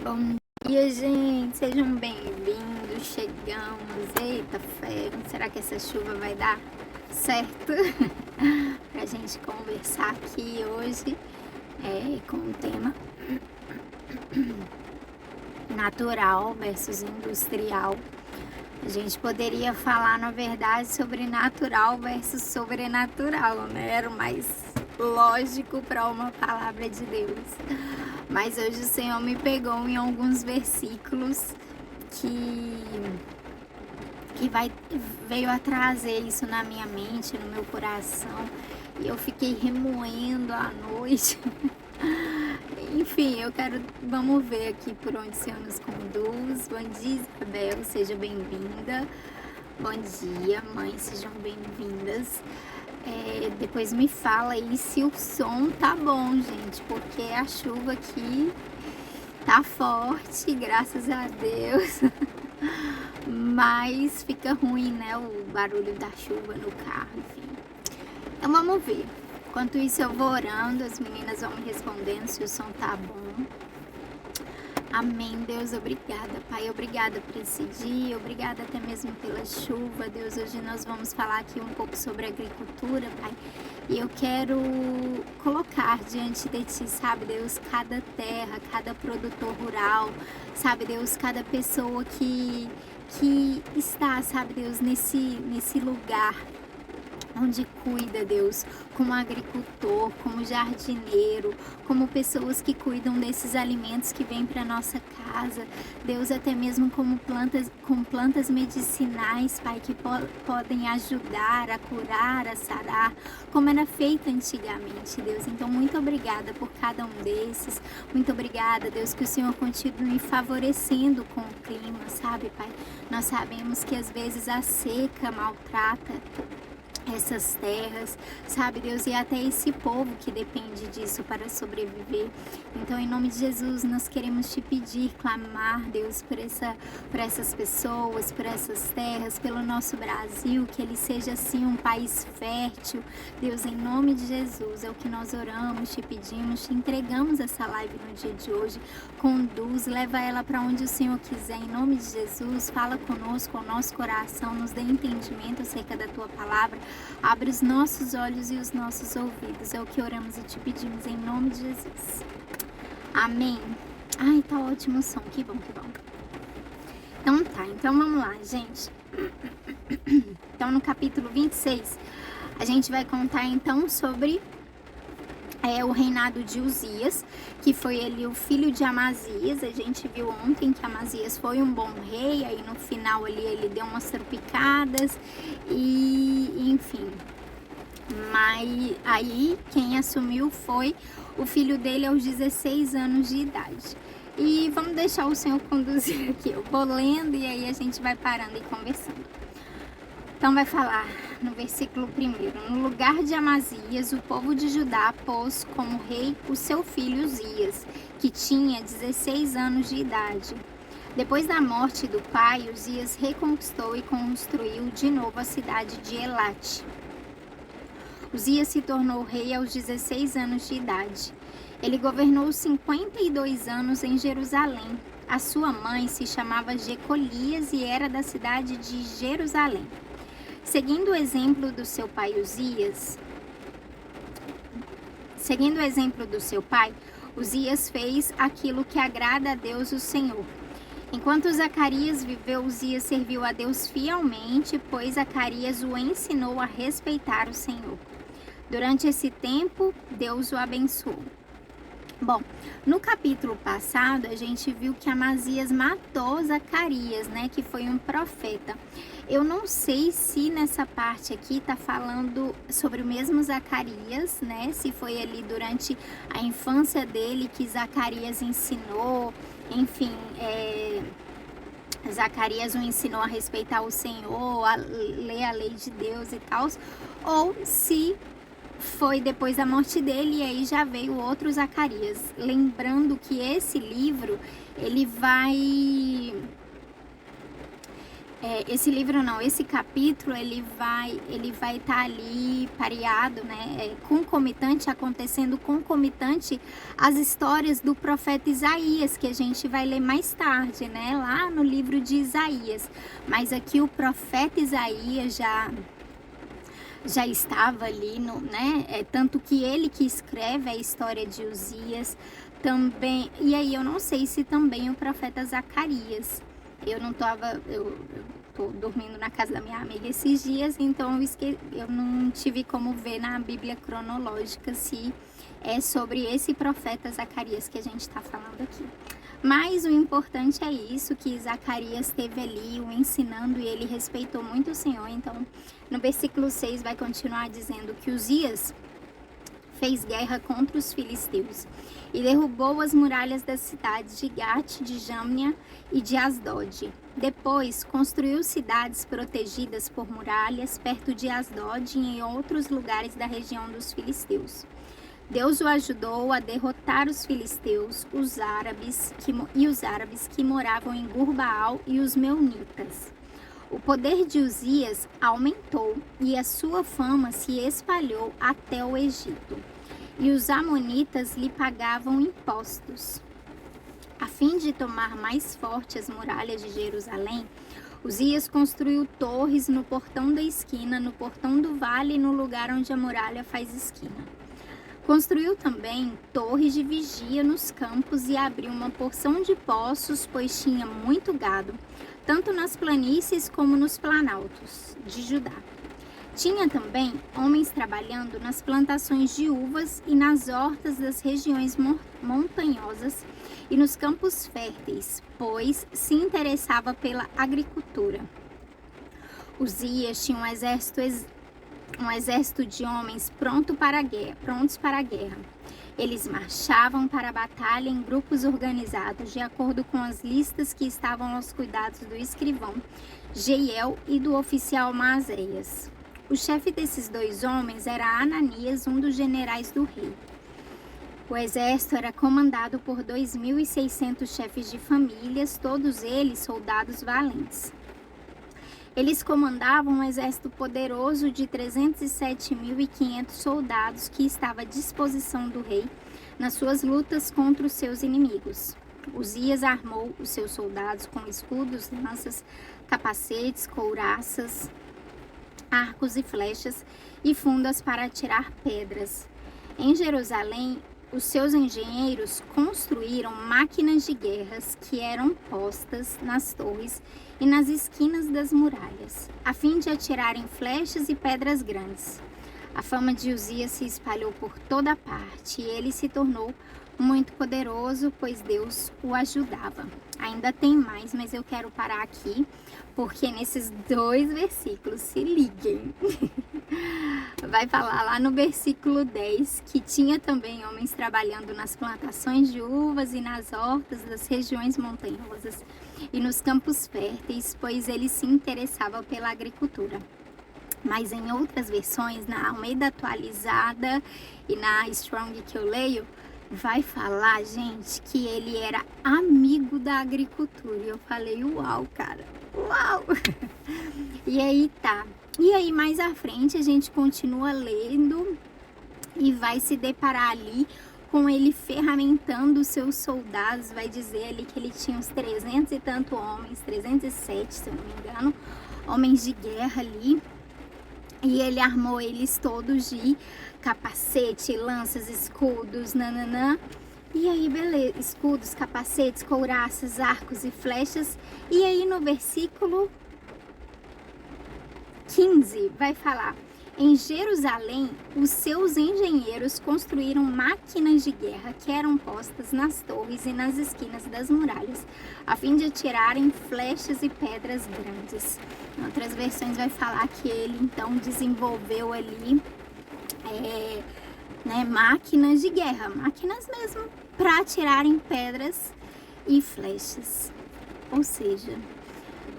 Bom dia, gente. Sejam bem-vindos. Chegamos. Eita fé, será que essa chuva vai dar certo? Pra gente conversar aqui hoje com o tema natural versus industrial. A gente poderia falar, na verdade, sobre natural versus sobrenatural, né? Era o mais lógico para uma palavra de Deus. Mas hoje o Senhor me pegou em alguns versículos que veio a trazer isso na minha mente, no meu coração. E eu fiquei remoendo à noite. Enfim, vamos ver aqui por onde o Senhor nos conduz. Bom dia, Isabel, seja bem-vinda. Bom dia, mãe, sejam bem-vindas. Depois me fala aí se o som tá bom, gente, porque a chuva aqui tá forte, graças a Deus. Mas fica ruim, né, o barulho da chuva no carro, enfim. Então vamos ver. Enquanto isso eu vou orando, as meninas vão me respondendo se o som tá bom. Amém, Deus, obrigada, Pai, obrigada por esse dia, obrigada até mesmo pela chuva, Deus, hoje nós vamos falar aqui um pouco sobre agricultura, Pai, e eu quero colocar diante de Ti, sabe, Deus, cada terra, cada produtor rural, sabe, Deus, cada pessoa que está, sabe, Deus, nesse lugar onde cuida, Deus, como agricultor, como jardineiro, como pessoas que cuidam desses alimentos que vêm para nossa casa, Deus, até mesmo como plantas medicinais, Pai, que podem ajudar a curar, a sarar, como era feito antigamente, Deus. Então, muito obrigada por cada um desses, muito obrigada, Deus, que o Senhor continue favorecendo com o clima, sabe, Pai? Nós sabemos que às vezes a seca maltrata essas terras, sabe, Deus, e até esse povo que depende disso para sobreviver. Então, em nome de Jesus, nós queremos te pedir, clamar, Deus, por essas pessoas, por essas terras, pelo nosso Brasil, que ele seja, assim, um país fértil. Deus, em nome de Jesus, é o que nós oramos, te pedimos, te entregamos essa live no dia de hoje. Conduz, leva ela para onde o Senhor quiser, em nome de Jesus. Fala conosco, o nosso coração, nos dê entendimento acerca da tua palavra. Abre os nossos olhos e os nossos ouvidos. É o que oramos e te pedimos em nome de Jesus. Amém. Ai, tá ótimo o som. Que bom, que bom. Então tá, então vamos lá, gente. Então no capítulo 26, a gente vai contar então sobre o reinado de Uzias, que foi ele o filho de Amazias. A gente viu ontem que Amazias foi um bom rei, aí no final ali ele deu umas tropicadas e enfim. Mas aí quem assumiu foi o filho dele aos 16 anos de idade. E vamos deixar o Senhor conduzir aqui. Eu vou lendo e aí a gente vai parando e conversando. Então vai falar no versículo 1: no lugar de Amazias, o povo de Judá pôs como rei o seu filho Uzias, que tinha 16 anos de idade. Depois da morte do pai, Uzias reconquistou e construiu de novo a cidade de Elate. Uzias se tornou rei aos 16 anos de idade. Ele governou 52 anos em Jerusalém. A sua mãe se chamava Jecolias e era da cidade de Jerusalém. Seguindo o exemplo do seu pai Uzias fez aquilo que agrada a Deus o Senhor. Enquanto Zacarias viveu, Uzias serviu a Deus fielmente, pois Zacarias o ensinou a respeitar o Senhor. Durante esse tempo, Deus o abençoou. Bom, no capítulo passado, a gente viu que Amazias matou Zacarias, né, que foi um profeta. Eu não sei se nessa parte aqui tá falando sobre o mesmo Zacarias, né, se foi ali durante a infância dele que Zacarias ensinou, enfim, Zacarias o ensinou a respeitar o Senhor, a ler a lei de Deus e tal, ou se foi depois da morte dele e aí já veio outro Zacarias. Lembrando que esse livro, ele vai esse livro não, esse capítulo, ele vai estar ali pareado, né, acontecendo concomitante às histórias do profeta Isaías, que a gente vai ler mais tarde, né, lá no livro de Isaías. Mas aqui o profeta Isaías já estava ali, né, tanto que ele que escreve a história de Uzias também, e aí eu não sei se também o profeta Zacarias. Eu tô dormindo na casa da minha amiga esses dias, então eu não tive como ver na Bíblia cronológica se é sobre esse profeta Zacarias que a gente está falando aqui. Mas o importante é isso, que Zacarias teve ali o ensinando e ele respeitou muito o Senhor. Então, no versículo 6 vai continuar dizendo que Uzias fez guerra contra os filisteus e derrubou as muralhas das cidades de Gate, de Jâmnia e de Asdod. Depois construiu cidades protegidas por muralhas perto de Asdod e em outros lugares da região dos filisteus. Deus o ajudou a derrotar os filisteus, os árabes que moravam em Gurbaal e os meunitas. O poder de Uzias aumentou e a sua fama se espalhou até o Egito. E os amonitas lhe pagavam impostos. A fim de tomar mais forte as muralhas de Jerusalém, Uzias construiu torres no portão da esquina, no portão do vale e no lugar onde a muralha faz esquina. Construiu também torres de vigia nos campos e abriu uma porção de poços, pois tinha muito gado, tanto nas planícies como nos planaltos de Judá. Tinha também homens trabalhando nas plantações de uvas e nas hortas das regiões montanhosas e nos campos férteis, pois se interessava pela agricultura. Uzias tinha um exército de homens prontos para a guerra. Eles marchavam para a batalha em grupos organizados, de acordo com as listas que estavam aos cuidados do escrivão Jeiel e do oficial Maazéias. O chefe desses dois homens era Ananias, um dos generais do rei. O exército era comandado por 2.600 chefes de famílias, todos eles soldados valentes. Eles comandavam um exército poderoso de 307.500 soldados que estava à disposição do rei nas suas lutas contra os seus inimigos. Uzias armou os seus soldados com escudos, lanças, capacetes, couraças, arcos e flechas e fundas para atirar pedras. Em Jerusalém, os seus engenheiros construíram máquinas de guerras que eram postas nas torres e nas esquinas das muralhas, a fim de atirarem flechas e pedras grandes. A fama de Uzias se espalhou por toda parte e ele se tornou muito poderoso, pois Deus o ajudava. Ainda tem mais, mas eu quero parar aqui, porque nesses 2 versículos, se liguem, vai falar lá no versículo 10 que tinha também homens trabalhando nas plantações de uvas e nas hortas das regiões montanhosas e nos campos férteis, pois ele se interessava pela agricultura. Mas em outras versões, na Almeida Atualizada e na Strong que eu leio, vai falar, gente, que ele era amigo da agricultura. E eu falei, uau, cara, uau! E aí tá. E aí mais à frente a gente continua lendo e vai se deparar ali com ele ferramentando os seus soldados. Vai dizer ali que ele tinha uns 300 e tanto homens, 307, se eu não me engano, homens de guerra ali. E ele armou eles todos de capacete, lanças, escudos, nananã. E aí, beleza, escudos, capacetes, couraças, arcos e flechas. E aí no versículo 15 vai falar: em Jerusalém, os seus engenheiros construíram máquinas de guerra que eram postas nas torres e nas esquinas das muralhas, a fim de atirarem flechas e pedras grandes. Em outras versões vai falar que ele então desenvolveu ali máquinas de guerra, máquinas mesmo, para atirarem pedras e flechas. Ou seja,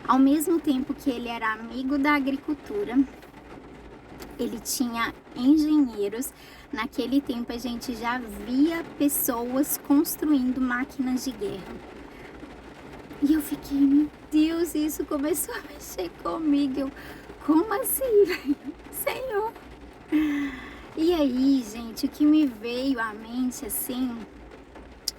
ao mesmo tempo que ele era amigo da agricultura, ele tinha engenheiros. Naquele tempo a gente já via pessoas construindo máquinas de guerra. E eu fiquei, meu Deus, isso começou a mexer comigo. Eu, como assim, velho? Senhor. E aí, gente, o que me veio à mente, assim,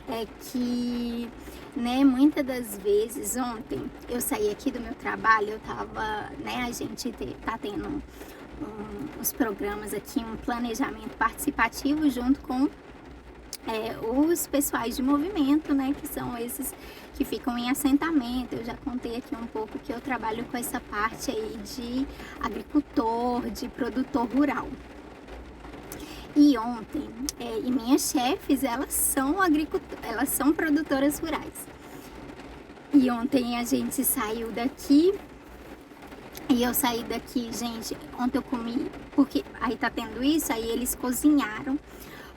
é que, né, muitas das vezes, ontem, eu saí aqui do meu trabalho, eu tava, né, a gente tá tendo os programas aqui, um planejamento participativo junto com os pessoais de movimento, né, que são esses que ficam em assentamento. Eu já contei aqui um pouco que eu trabalho com essa parte aí de agricultor, de produtor rural. E ontem, e minhas chefes, elas são produtoras rurais. E ontem a gente saiu daqui, e eu saí daqui, gente, ontem eu comi, porque aí tá tendo isso, aí eles cozinharam,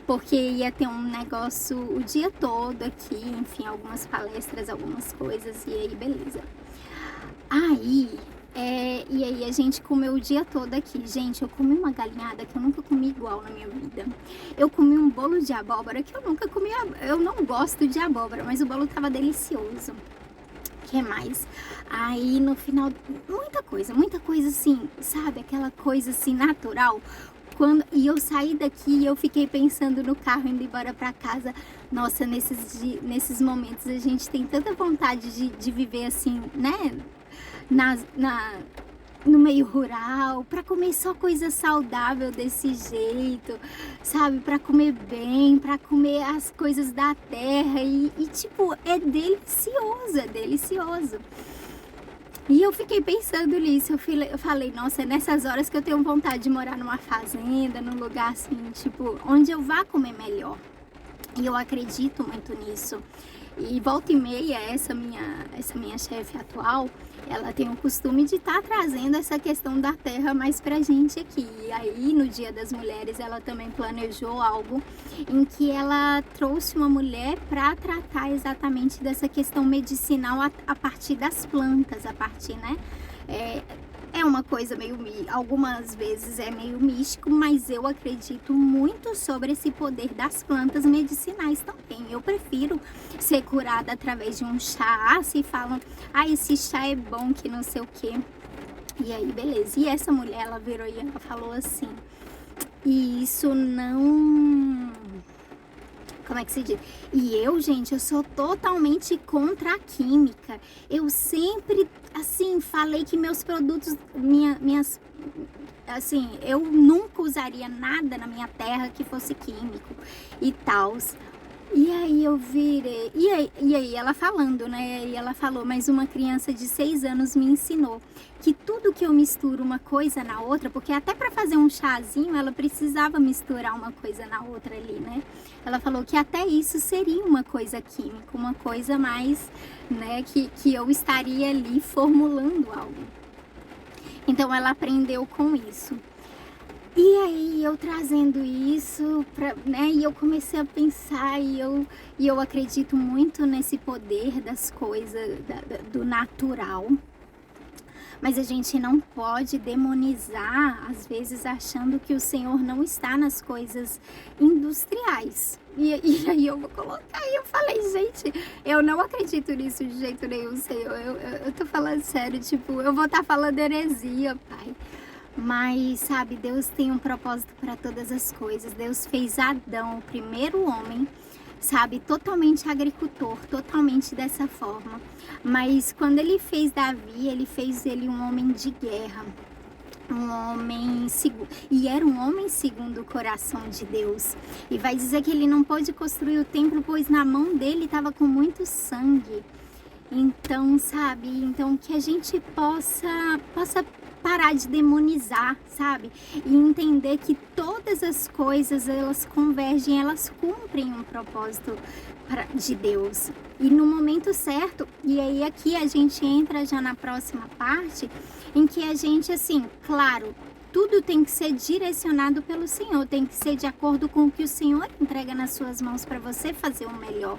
porque ia ter um negócio o dia todo aqui, enfim, algumas palestras, algumas coisas, e aí beleza. Aí, e aí a gente comeu o dia todo aqui. Gente, eu comi uma galinhada que eu nunca comi igual na minha vida. Eu comi um bolo de abóbora que eu nunca comi, eu não gosto de abóbora, mas o bolo tava delicioso. O que mais? Aí no final, muita coisa assim, sabe? Aquela coisa assim, natural. E eu saí daqui e eu fiquei pensando no carro indo embora pra casa. Nossa, nesses momentos a gente tem tanta vontade de viver assim, né? No meio rural, para comer só coisa saudável desse jeito, sabe? Para comer bem, para comer as coisas da terra e tipo, é delicioso. E eu fiquei pensando nisso, eu falei, nossa, é nessas horas que eu tenho vontade de morar numa fazenda, num lugar assim, tipo, onde eu vá comer melhor. E eu acredito muito nisso. E volta e meia, essa minha chefe atual, ela tem o costume de estar trazendo essa questão da terra mais pra gente aqui. E aí, no Dia das Mulheres, ela também planejou algo em que ela trouxe uma mulher para tratar exatamente dessa questão medicinal a partir das plantas, a partir, né? É uma coisa algumas vezes é meio místico, mas eu acredito muito sobre esse poder das plantas medicinais também. Eu prefiro ser curada através de um chá. Se falam, esse chá é bom, que não sei o quê. E aí, beleza. E essa mulher, ela virou e ela falou assim, e isso não... Como é que se diz? E eu, gente, eu sou totalmente contra a química. Eu sempre, assim, falei que meus produtos, assim, eu nunca usaria nada na minha terra que fosse químico e tal. E aí eu virei, e aí ela falando, né, e ela falou, mas uma criança de 6 anos me ensinou que tudo que eu misturo uma coisa na outra, porque até para fazer um chazinho ela precisava misturar uma coisa na outra ali, né, ela falou que até isso seria uma coisa química, uma coisa mais, né, que eu estaria ali formulando algo. Então ela aprendeu com isso. E aí eu trazendo isso, né, e eu comecei a pensar, e eu acredito muito nesse poder das coisas, do natural. Mas a gente não pode demonizar, às vezes, achando que o Senhor não está nas coisas industriais. E aí eu vou colocar, e eu falei, gente, eu não acredito nisso de jeito nenhum, Senhor. Eu tô falando sério, tipo, eu vou estar falando heresia, Pai. Mas, sabe, Deus tem um propósito para todas as coisas. Deus fez Adão, o primeiro homem, sabe, totalmente agricultor, totalmente dessa forma. Mas quando ele fez Davi, ele fez ele um homem de guerra, um homem segundo, e era um homem segundo o coração de Deus. E vai dizer que ele não pôde construir o templo, pois na mão dele estava com muito sangue. Então, sabe, então que a gente possa parar de demonizar, sabe? E entender que todas as coisas, elas convergem, elas cumprem um propósito de Deus. E no momento certo, e aí aqui a gente entra já na próxima parte, em que a gente, assim, claro, tudo tem que ser direcionado pelo Senhor, tem que ser de acordo com o que o Senhor entrega nas suas mãos para você fazer o melhor.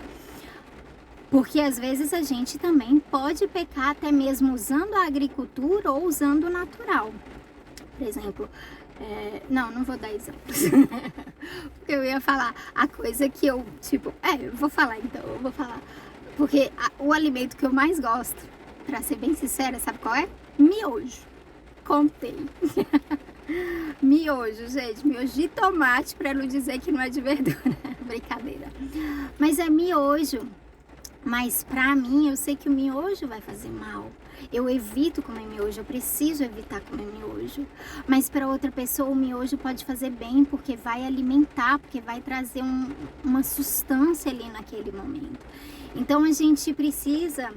Porque às vezes a gente também pode pecar até mesmo usando a agricultura ou usando o natural. Por exemplo, não vou dar exemplos. Porque eu ia falar a coisa que eu, tipo, eu vou falar então, eu vou falar. Porque o alimento que eu mais gosto, pra ser bem sincera, sabe qual é? Miojo. Contei. Miojo, gente. Miojo de tomate, pra não dizer que não é de verdura. Brincadeira. Mas é miojo. Mas pra mim, eu sei que o miojo vai fazer mal. Eu evito comer miojo, eu preciso evitar comer miojo. Mas para outra pessoa, o miojo pode fazer bem, porque vai alimentar, porque vai trazer uma sustância ali naquele momento. Então a gente precisa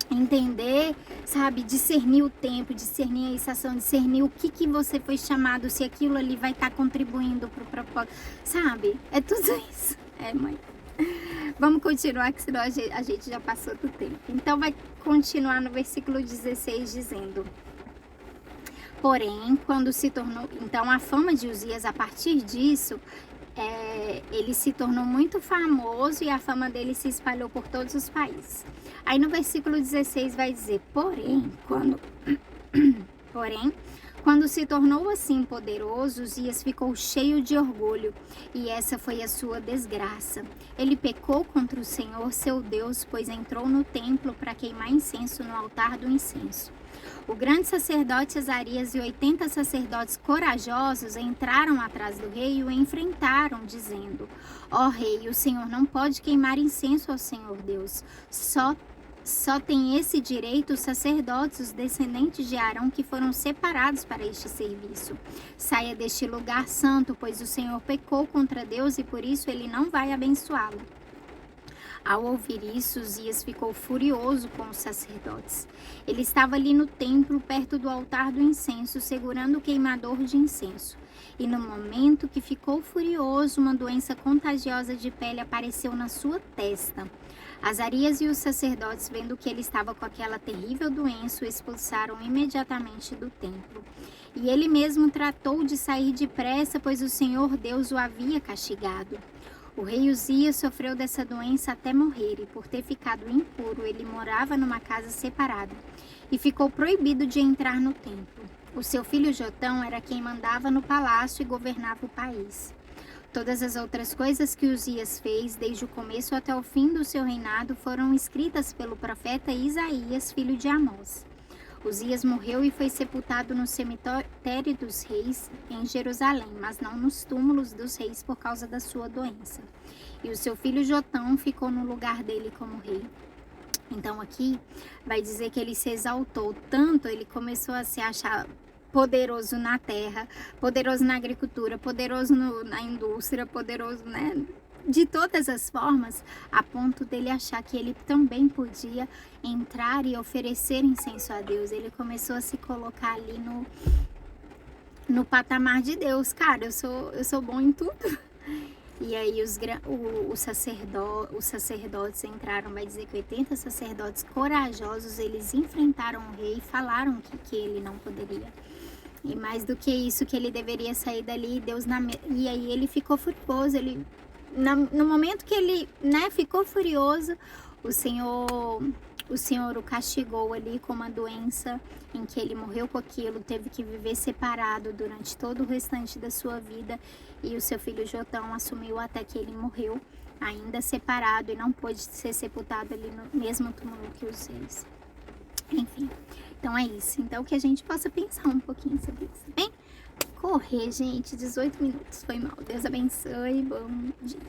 entender, sabe, discernir o tempo, discernir a estação, discernir o que você foi chamado, se aquilo ali vai estar contribuindo para o propósito, sabe? É tudo isso. É, mãe. Vamos continuar, que senão a gente já passou do tempo. Então vai continuar no versículo 16 dizendo: porém, quando se tornou... Então a fama de Uzias, a partir disso, ele se tornou muito famoso e a fama dele se espalhou por todos os países. Aí no versículo 16 vai dizer: porém, quando se tornou assim poderoso, Uzias ficou cheio de orgulho, e essa foi a sua desgraça. Ele pecou contra o Senhor, seu Deus, pois entrou no templo para queimar incenso no altar do incenso. O grande sacerdote Azarias e 80 sacerdotes corajosos entraram atrás do rei e o enfrentaram, dizendo: ó rei, o Senhor não pode queimar incenso ao Senhor Deus. Só tem esse direito os sacerdotes, os descendentes de Arão, que foram separados para este serviço. Saia deste lugar santo, pois o Senhor pecou contra Deus e por isso ele não vai abençoá-lo. Ao ouvir isso, Uzias ficou furioso com os sacerdotes. Ele estava ali no templo, perto do altar do incenso, segurando o queimador de incenso. E no momento que ficou furioso, uma doença contagiosa de pele apareceu na sua testa. Azarias e os sacerdotes, vendo que ele estava com aquela terrível doença, o expulsaram imediatamente do templo. E ele mesmo tratou de sair depressa, pois o Senhor Deus o havia castigado. O rei Uzias sofreu dessa doença até morrer, e por ter ficado impuro, ele morava numa casa separada, e ficou proibido de entrar no templo. O seu filho Jotão era quem mandava no palácio e governava o país. Todas as outras coisas que Uzias fez, desde o começo até o fim do seu reinado, foram escritas pelo profeta Isaías, filho de Amós. Uzias morreu e foi sepultado no cemitério dos reis em Jerusalém, mas não nos túmulos dos reis por causa da sua doença. E o seu filho Jotão ficou no lugar dele como rei. Então aqui vai dizer que ele se exaltou tanto, ele começou a se achar poderoso na terra, poderoso na agricultura, poderoso na indústria, poderoso, né? De todas as formas, a ponto dele achar que ele também podia entrar e oferecer incenso a Deus. Ele começou a se colocar ali no patamar de Deus. Cara, eu sou bom em tudo. E aí os sacerdotes entraram, vai dizer que 80 sacerdotes corajosos, eles enfrentaram o rei e falaram que ele não poderia. E mais do que isso, que ele deveria sair dali, e aí ele ficou furioso. No momento que ele, né, ficou furioso, o Senhor o castigou ali com uma doença em que ele morreu com aquilo, teve que viver separado durante todo o restante da sua vida, e o seu filho Jotão assumiu até que ele morreu, ainda separado, e não pôde ser sepultado ali no mesmo túmulo que os reis. Enfim, então é isso. Então que a gente possa pensar um pouquinho sobre isso, tá bem? Correr, gente, 18 minutos, foi mal. Deus abençoe, bom dia.